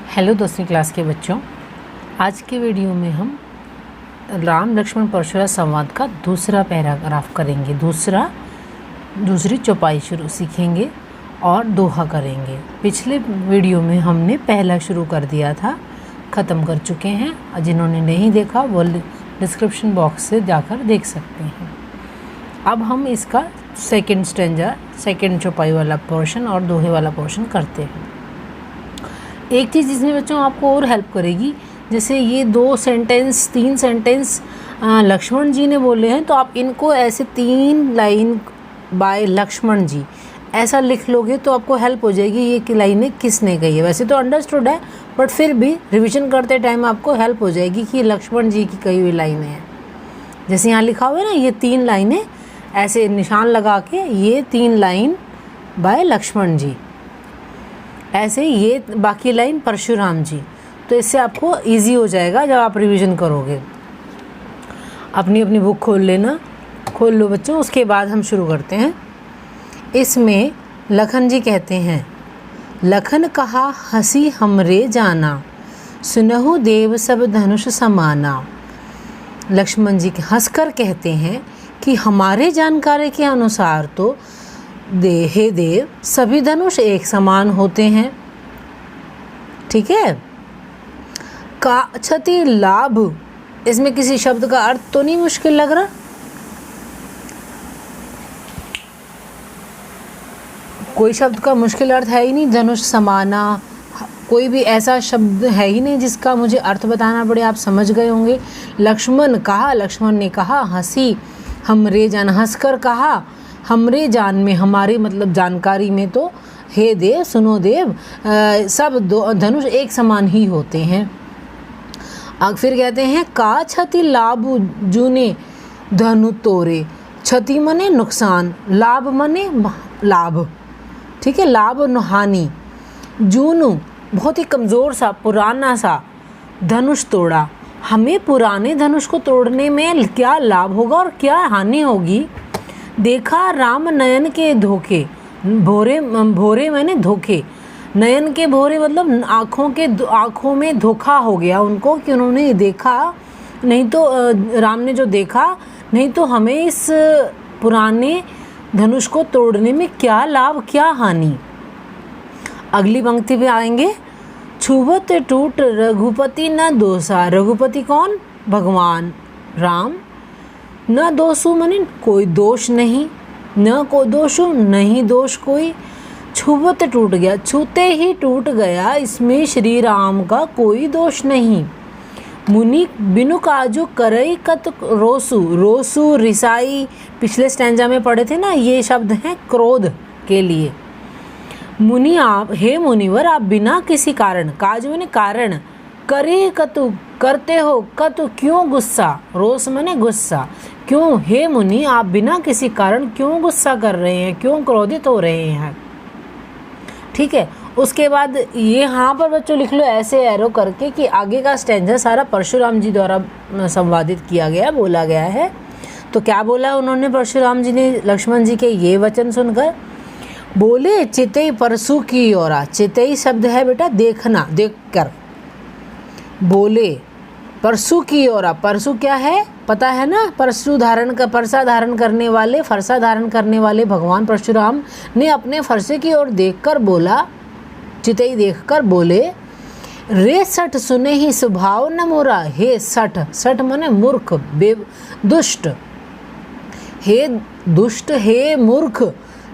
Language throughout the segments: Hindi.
हेलो 10वीं क्लास के बच्चों, आज के वीडियो में हम राम लक्ष्मण परशुराम संवाद का दूसरा पैराग्राफ करेंगे। दूसरी चौपाई शुरू सीखेंगे और दोहा करेंगे। पिछले वीडियो में हमने पहला शुरू कर दिया था, ख़त्म कर चुके हैं। जिन्होंने नहीं देखा वो डिस्क्रिप्शन बॉक्स से जाकर देख सकते हैं। अब हम इसका सेकंड चौपाई वाला पोर्शन और दोहे वाला पोर्शन करते हैं। एक चीज़ इसमें बच्चों आपको और हेल्प करेगी, जैसे ये 3 सेंटेंस लक्ष्मण जी ने बोले हैं, तो आप इनको ऐसे 3 लाइन बाय लक्ष्मण जी ऐसा लिख लोगे तो आपको हेल्प हो जाएगी ये लाइनें किसने कही है। वैसे तो अंडरस्टूड है, बट फिर भी रिवीजन करते टाइम आपको हेल्प हो जाएगी कि लक्ष्मण जी की कही हुई लाइनें हैं। जैसे यहाँ लिखा हुआ है ना, ये 3 लाइनें ऐसे निशान लगा के, ये 3 लाइन बाय लक्ष्मण जी, ऐसे ये बाकी लाइन परशुराम जी। तो इससे आपको इजी हो जाएगा जब आप रिवीजन करोगे। अपनी बुक खोल लो बच्चों। उसके बाद हम शुरू करते हैं। इसमें लखन जी कहते हैं, लखन कहा हंसी हमरे जाना, सुनहु देव सब धनुष समाना। लक्ष्मण जी हंसकर कहते हैं कि हमारे जानकारी के अनुसार तो हे देव सभी धनुष एक समान होते हैं। ठीक है। का क्षति लाभ, इसमें किसी शब्द का अर्थ तो नहीं मुश्किल लग रहा? कोई शब्द का मुश्किल अर्थ है ही नहीं। धनुष समाना, कोई भी ऐसा शब्द है ही नहीं जिसका मुझे अर्थ बताना पड़े। आप समझ गए होंगे। लक्ष्मण ने कहा हंसी हमरे जान, हंसकर कहा हमरे जान में, हमारे मतलब जानकारी में तो हे देव सुनो देव सब धनुष एक समान ही होते हैं। अब फिर कहते हैं का क्षति लाभ जूने धनु तोरे। क्षति मने नुकसान, लाभ मने लाभ। ठीक है, लाभ हानि। जूनू बहुत ही कमज़ोर सा पुराना सा धनुष तोड़ा। हमें पुराने धनुष को तोड़ने में क्या लाभ होगा और क्या हानि होगी। देखा राम नयन के धोखे, भोरे मैंने धोखे, नयन के भोरे मतलब आँखों में धोखा हो गया उनको कि उन्होंने देखा नहीं, तो राम ने जो देखा नहीं, तो हमें इस पुराने धनुष को तोड़ने में क्या लाभ क्या हानि। अगली पंक्ति पे आएंगे, छुबत टूट रघुपति न दोषा। रघुपति कौन? भगवान राम। न दोषु मने कोई दोष नहीं, न को दोषु नहीं दोष कोई। छुबत टूट गया, छूते ही टूट गया, इसमें श्री राम का कोई दोष नहीं। मुनि बिनु काजू करई कत रोसु, रोसु रिसाई पिछले स्टैंजा में पढ़े थे ना, ये शब्द हैं क्रोध के लिए। मुनि आप, हे मुनिवर आप बिना किसी कारण, काज मैंने कारण, करे कतु करते हो, कतु क्यों गुस्सा, रोस मैंने गुस्सा, क्यों हे मुनि आप बिना किसी कारण क्यों गुस्सा कर रहे हैं, क्यों क्रोधित हो रहे हैं। ठीक है। उसके बाद ये यहाँ पर बच्चों लिख लो ऐसे एरो करके कि आगे का स्टैंजा सारा परशुराम जी द्वारा संवादित किया गया, बोला गया है। तो क्या बोला उन्होंने परशुराम जी ने लक्ष्मण जी के ये वचन सुनकर? बोले चितई परसु की ओरा। चितई शब्द है बेटा देखना, देख कर। बोले परसु की ओरा, परसु क्या है पता है ना? परसा धारण करने वाले, फरसा धारण करने वाले भगवान परशुराम ने अपने फरसे की ओर देखकर बोला, चितई देखकर बोले, रे सठ सुने ही स्वभाव न मोरा। हे सठ मने मूर्ख, दुष्ट। हे दुष्ट, हे मूर्ख,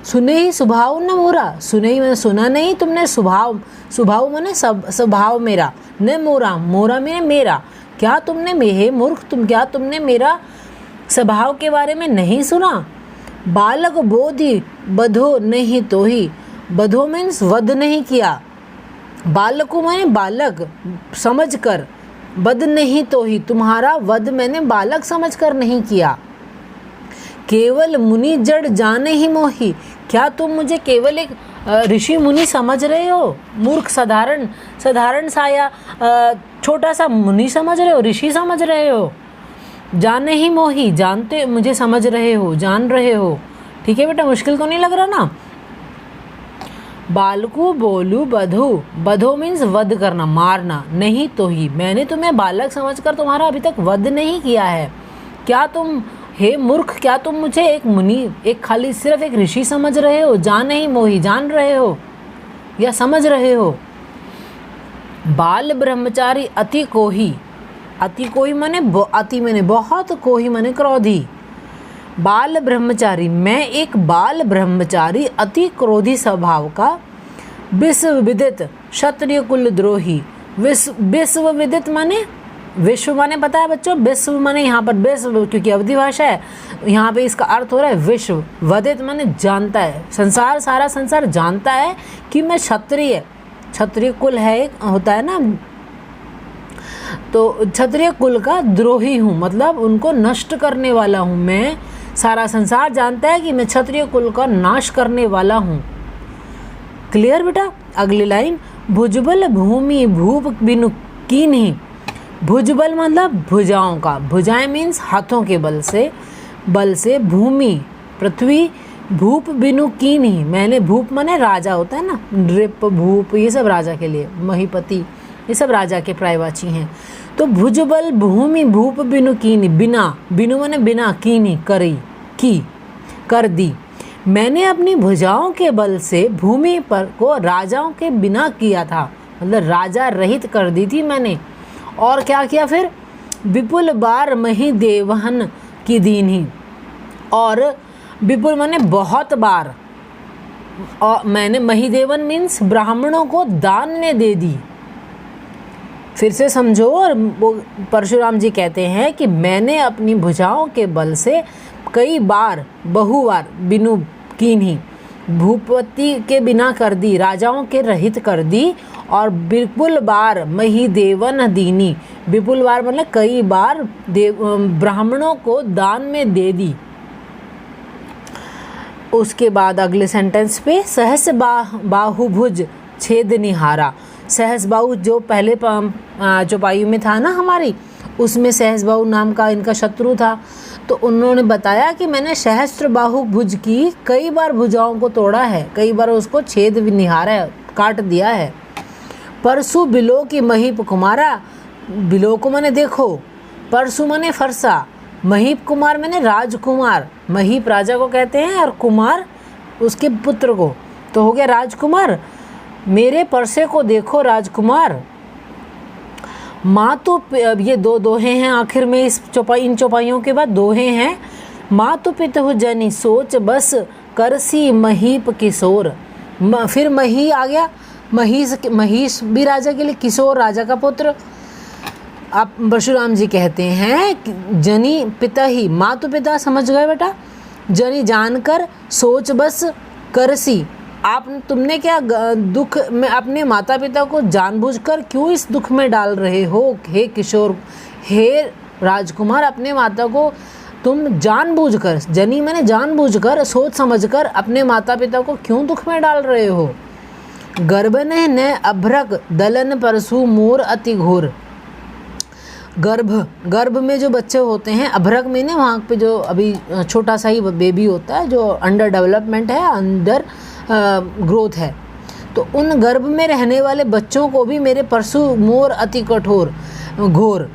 सुने ही स्वभाव न मोरा। सुने ही मैंने सुना नहीं तुमने, स्वभाव मैंने स्वभाव मेरा, न मोरा, मोरा मैंने मेरा। क्या तुमने, हे मूर्ख क्या तुमने मेरा स्वभाव के बारे में नहीं सुना। बालक बोधि बधो नहीं तो ही, बधो मीन्स वध नहीं किया, बालको मैंने बालक समझ कर, वध नहीं तो ही तुम्हारा वध मैंने बालक समझ कर नहीं किया। केवल मुनि जड़ जाने ही मोही, क्या तुम मुझे केवल एक ऋषि मुनि समझ रहे हो? मूर्ख साधारण सा या छोटा सा मुनि समझ रहे हो, ऋषि समझ रहे हो। जाने ही मोही, जानते मुझे समझ रहे हो, जान रहे हो। ठीक है बेटा, मुश्किल तो नहीं लग रहा ना। बालकू बोलू बधो, बधो मीन्स वध करना, मारना, नहीं तो ही, मैंने तुम्हें बालक समझकर तुम्हारा अभी तक वध नहीं किया है। क्या तुम, हे मूर्ख, क्या तुम मुझे एक मुनि, एक खाली सिर्फ एक ऋषि समझ रहे हो? जान नहीं मोही, जान रहे हो या समझ रहे हो? बाल ब्रह्मचारी अति कोही, अति कोही माने अति माने बहुत, कोही माने क्रोधी। बाल ब्रह्मचारी, मैं एक बाल ब्रह्मचारी अति क्रोधी स्वभाव का, विश्व विदित क्षत्रिय कुल द्रोही। विश्व विदित माने विश्व माने पता है बच्चों, विश्व माने यहाँ पर विश्व, क्योंकि अवधि भाषा है यहाँ पे इसका अर्थ हो रहा है विश्व। वदित माने जानता है, संसार, सारा संसार जानता है कि मैं क्षत्रिय, क्षत्रिय कुल है एक होता है ना, तो क्षत्रिय कुल का द्रोही हूँ, मतलब उनको नष्ट करने वाला हूँ। मैं, सारा संसार जानता है कि मैं क्षत्रिय कुल का नाश करने वाला हूँ। क्लियर बेटा? अगली लाइन, भुजबल भूमि भूप बिनु कीन्ही। भुजबल मतलब भुजाओं का, भुजाएं मीन्स हाथों के बल से, भूमि पृथ्वी, भूप बिनु कीन्ही, मैंने, भूप माने राजा होता है ना, नृप, भूप, ये सब राजा के लिए, महीपति, ये सब राजा के पर्यायवाची हैं। तो भुजबल भूमि भूप बिनु कीन्ही, बिना, बिनु माने बिना, कीन्ही करी, की, कर दी। मैंने अपनी भुजाओं के बल से भूमि पर को राजाओं के बिना किया था, मतलब राजा रहित कर दी थी मैंने। और क्या किया फिर? विपुल बार मही देवहन की दीन्ही, और विपुल माने बहुत बार, और मैंने महिदेवन मीन्स ब्राह्मणों को दान में दे दी। फिर से समझो, और परशुराम जी कहते हैं कि मैंने अपनी भुजाओं के बल से कई बार, बहुबार, बिनु कीन्ही, भूपति के बिना कर दी, राजाओं के रहित कर दी। और विपुल बार महिदेवन दीनी, विपुल बार मतलब कई बार ब्राह्मणों को दान में दे दी। उसके बाद अगले सेंटेंस पे, सहस बाहुभुज छेद निहारा। सहस बाहु जो पहले चौपाई में था ना हमारी, उसमें सहस बाहु नाम का इनका शत्रु था, तो उन्होंने बताया कि मैंने सहस्त्र बाहु भुज की कई बार भुजाओं को तोड़ा है, कई बार उसको छेद निहारा है, काट दिया है। परसु बिलो की महीप कुमारा, बिलो को मैंने देखो, परसु मैंने फरसा, महीप कुमार मैंने राजकुमार, महीप राजा को कहते हैं और कुमार उसके पुत्र को, तो हो गया राजकुमार। मेरे परसे को देखो राजकुमार। माँ तो, ये दो दोहे हैं आखिर में, इस इन चौपाइयों के बाद दोहे हैं। माँ तो पितहु जनी सोच बस करसी महीप किशोर। फिर मही आ गया, महीश भी राजा के लिए, किशोर राजा का पुत्र। आप परशुराम जी कहते हैं जनी पिता ही, माँ तो पिता समझ गए बेटा, जनी जानकर, सोच बस, करसी, आप तुमने क्या दुख में अपने माता पिता को जानबूझकर क्यों इस दुख में डाल रहे हो? हे किशोर, हे राजकुमार, अपने माता को तुम जानबूझकर, जनी मैंने जानबूझकर, सोच समझकर अपने माता पिता को क्यों दुख में डाल रहे हो? गर्भने न अभ्रक दलन परसु मोर अति घोर। गर्भ में जो बच्चे होते हैं, अभ्रक में ना वहाँ पे जो अभी छोटा सा ही बेबी होता है, जो अंडर डेवलपमेंट है, अंडर ग्रोथ है, तो उन गर्भ में रहने वाले बच्चों को भी मेरे परसु मोर अति कठोर घोर।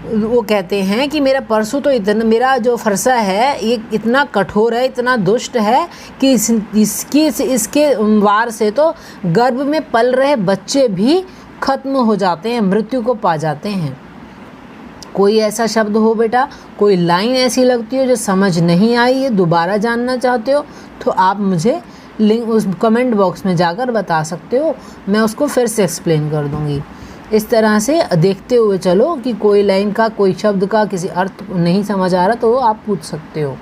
वो कहते हैं कि मेरा परसु तो इतना, मेरा जो फरसा है ये इतना कठोर है, इतना दुष्ट है कि इसके वार से तो गर्भ में पल रहे बच्चे भी खत्म हो जाते हैं, मृत्यु को पा जाते हैं। कोई ऐसा शब्द हो बेटा, कोई लाइन ऐसी लगती हो जो समझ नहीं आई है, दोबारा जानना चाहते हो, तो आप मुझे लिंक उस कमेंट बॉक्स में जाकर बता सकते हो, मैं उसको फिर से एक्सप्लेन कर दूंगी। इस तरह से देखते हुए चलो कि कोई लाइन का, कोई शब्द का किसी अर्थ नहीं समझ आ रहा तो आप पूछ सकते हो।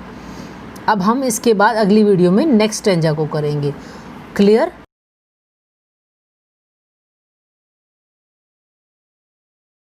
अब हम इसके बाद अगली वीडियो में नेक्स्ट स्टैंजा को करेंगे। क्लियर?